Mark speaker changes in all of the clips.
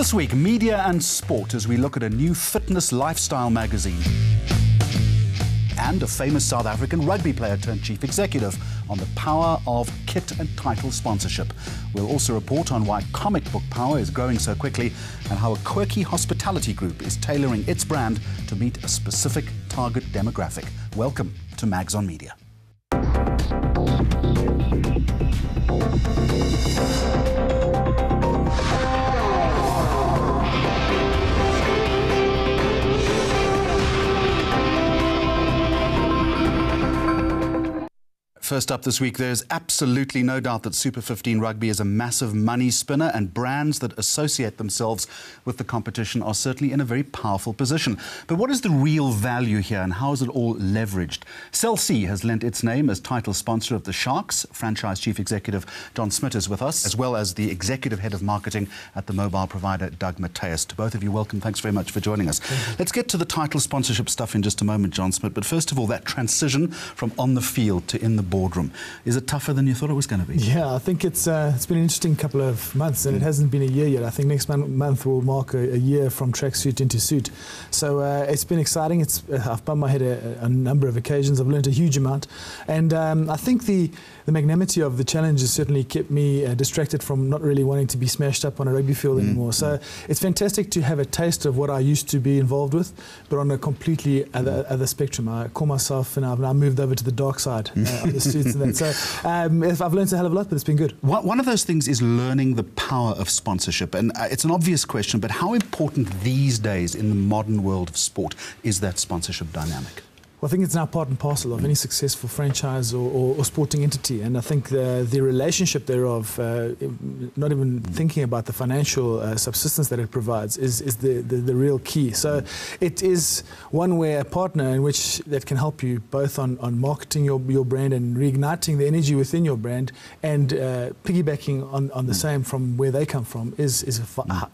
Speaker 1: This week, media and sport as we look at a new fitness lifestyle magazine and a famous South African rugby player turned chief executive on the power of kit and title sponsorship. We'll also report on why comic book power is growing so quickly and how a quirky hospitality group is tailoring its brand to meet a specific target demographic. Welcome to Mags on Media. First up this week, there's absolutely no doubt that Super 15 rugby is a massive money spinner, and brands that associate themselves with the competition are certainly in a very powerful position. But what is the real value here, and how is it all leveraged? Cell C has lent its name as title sponsor of the Sharks. Franchise Chief Executive John Smit is with us, as well as the Executive Head of Marketing at the mobile provider, Doug Matthys. To both of you, welcome. Thanks very much for joining us. Let's get to the title sponsorship stuff in just a moment, John Smit. But first of all, that transition from on the field to in the boardroom. Is it tougher than you thought it was going to be?
Speaker 2: Yeah, I think it's been an interesting couple of months, and it hasn't been a year yet. I think next month will mark a year from tracksuit into suit. So it's been exciting. I've bumped my head a number of occasions. I've learned a huge amount, and I think the magnanimity of the challenge has certainly kept me distracted from not really wanting to be smashed up on a rugby field anymore. So it's fantastic to have a taste of what I used to be involved with, but on a completely other spectrum. I call myself, and I've now moved over to the dark side of the suits and that. So I've learned a hell of a lot, but it's been good.
Speaker 1: One of those things is learning the power of sponsorship, and it's an obvious question, but how important these days in the modern world of sport is that sponsorship dynamic?
Speaker 2: Well, I think it's now part and parcel of any successful franchise or sporting entity, and I think the relationship thereof, not even thinking about the financial subsistence that it provides, is the real key. So it is one where a partner in which that can help you both on marketing your brand and reigniting the energy within your brand, and piggybacking on the same from where they come from is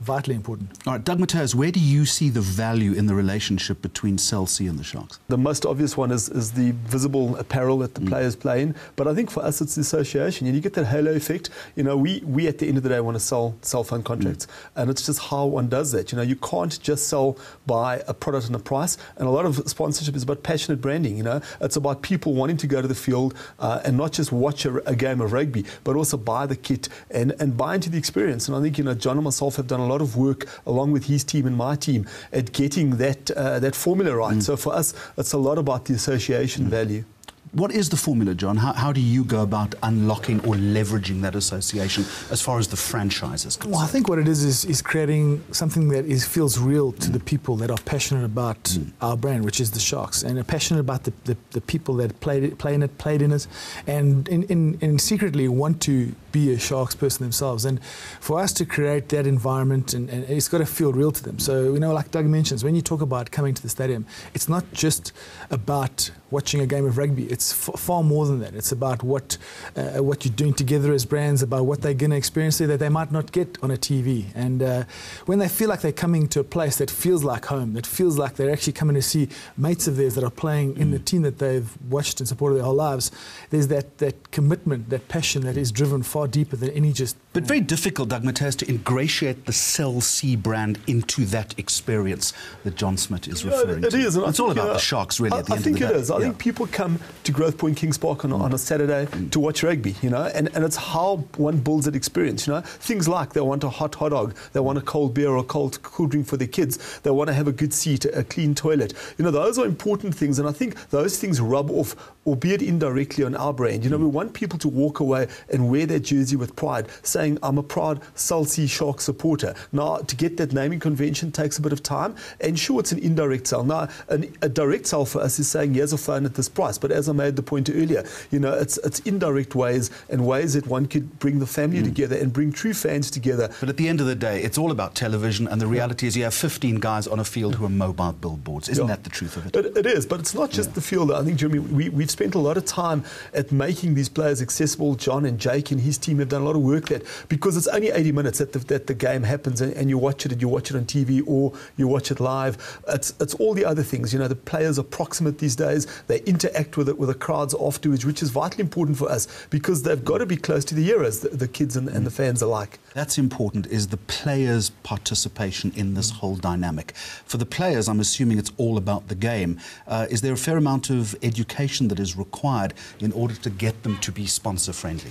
Speaker 2: vitally important.
Speaker 1: All right, Doug Matthys, where do you see the value in the relationship between Cell C and the Sharks?
Speaker 3: The most obvious one is the visible apparel that the players play in, but I think for us it's the association, and you get that halo effect. You know, we at the end of the day want to sell fun contracts, and it's just how one does that. You know, you can't just sell by a product and a price, and a lot of sponsorship is about passionate branding. You know, it's about people wanting to go to the field and not just watch a game of rugby, but also buy the kit and buy into the experience. And I think, you know, John and myself have done a lot of work along with his team and my team at getting that formula right. So for us, it's a lot about the association value.
Speaker 1: What is the formula, John? How do you go about unlocking or leveraging that association as far as the franchise is concerned?
Speaker 2: Well, I think what it is creating something that feels real to the people that are passionate about our brand, which is the Sharks, and are passionate about the people that played in it, and secretly want to be a Sharks person themselves. And for us to create that environment, and it's got to feel real to them. So, you know, like Doug mentions, when you talk about coming to the stadium, it's not just about watching a game of rugby. It's far more than that. It's about what you're doing together as brands, about what they're going to experience there that they might not get on a TV. And when they feel like they're coming to a place that feels like home, that feels like they're actually coming to see mates of theirs that are playing in the team that they've watched and supported their whole lives, there's that commitment, that passion that is driven far deeper than any just...
Speaker 1: But very difficult, Doug Matthys, to ingratiate the Cell C brand into that experience that John Smit is referring to.
Speaker 3: It is.
Speaker 1: It's all about the Sharks, really, at the end of the day.
Speaker 3: I think it is. I think people come to Growth Point Kings Park on a Saturday to watch rugby, you know, and it's how one builds that experience, you know. Things like they want a hot dog, they want a cold beer or a cool drink for their kids, they want to have a good seat, a clean toilet. You know, those are important things, and I think those things rub off, albeit indirectly, on our brand. You know, we want people to walk away and wear their jersey with pride, saying, I'm a proud Cell C Shark supporter. Now, to get that naming convention takes a bit of time, and sure, it's an indirect sell. Now, a direct sell for us is saying, here's a phone at this price, but as I made the point earlier, you know, it's indirect ways, and ways that one could bring the family together and bring true fans together.
Speaker 1: But at the end of the day, it's all about television, and the reality is you have 15 guys on a field who are mobile billboards. Isn't that the truth of it?
Speaker 3: It is, but it's not just the field. I think, Jeremy, we've spent a lot of time at making these players accessible. John and Jake and his team have done a lot of work that because it's only 80 minutes that the game happens, and you watch it on TV or you watch it live. It's all the other things. You know, the players are proximate these days. They interact with the crowds afterwards, which is vitally important for us because they've got to be close to the heroes, the kids and the fans alike.
Speaker 1: That's important, is the players' participation in this whole dynamic. For the players, I'm assuming it's all about the game. Is there a fair amount of education that is required in order to get them to be sponsor-friendly?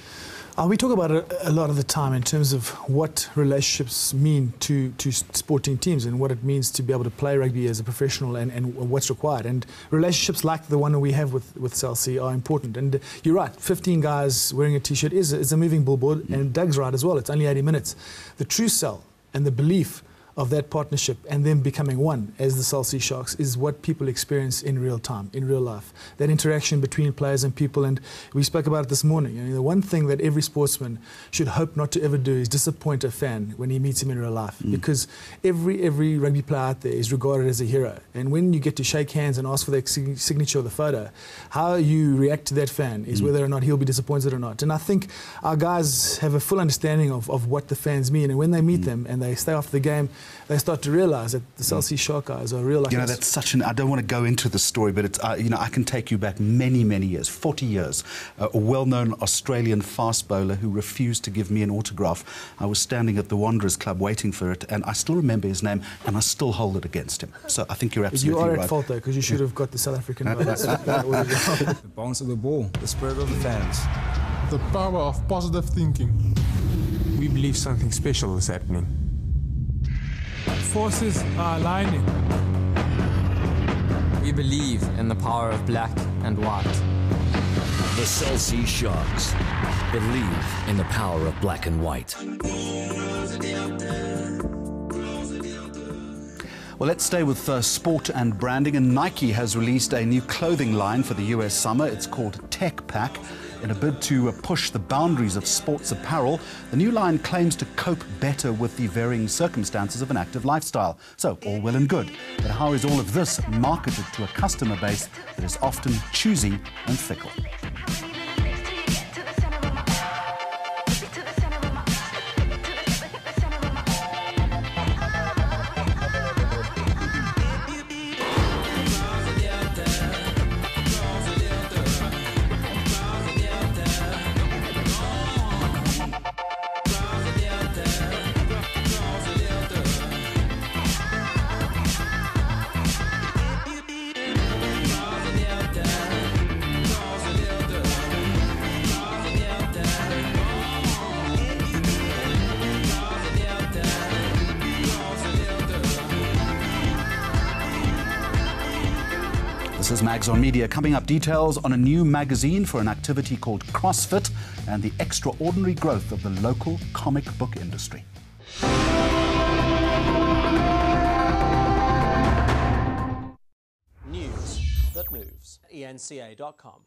Speaker 2: We talk about it a lot of the time in terms of what relationships mean to sporting teams and what it means to be able to play rugby as a professional and what's required. And relationships like the one that we have with Cell C are important. And you're right, 15 guys wearing a T-shirt is a moving billboard, and Doug's right as well. It's only 80 minutes. The true sell and the belief of that partnership and them becoming one as the Cell C Sharks is what people experience in real time, in real life. That interaction between players and people, and we spoke about it this morning. I mean, the one thing that every sportsman should hope not to ever do is disappoint a fan when he meets him in real life, because every rugby player out there is regarded as a hero. And when you get to shake hands and ask for their signature or the photo, how you react to that fan is whether or not he'll be disappointed or not. And I think our guys have a full understanding of what the fans mean, and when they meet them and they stay after the game, they start to realise that the Cell C Shark guys are real like
Speaker 1: You know,
Speaker 2: us.
Speaker 1: that's such an... I don't want to go into the story, but it's, you know, I can take you back many, many years, 40 years. A well-known Australian fast bowler who refused to give me an autograph. I was standing at the Wanderers Club waiting for it, and I still remember his name, and I still hold it against him. So I think you're absolutely right.
Speaker 2: You are at fault, though, because you should have got the South African votes.
Speaker 4: The bounce of the ball, the spirit of the fans.
Speaker 5: The power of positive thinking.
Speaker 6: We believe something special is happening.
Speaker 5: Forces are aligning.
Speaker 7: We believe in the power of black and white.
Speaker 8: The Cell C Sharks believe in the power of black and white.
Speaker 1: Well, let's stay with sport and branding. And Nike has released a new clothing line for the US summer. It's called Tech Pack. In a bid to push the boundaries of sports apparel, the new line claims to cope better with the varying circumstances of an active lifestyle. So, all well and good. But how is all of this marketed to a customer base that is often choosy and fickle? This is Mags on Media. Coming up, details on a new magazine for an activity called CrossFit and the extraordinary growth of the local comic book industry.
Speaker 9: News that moves. ENCA.com.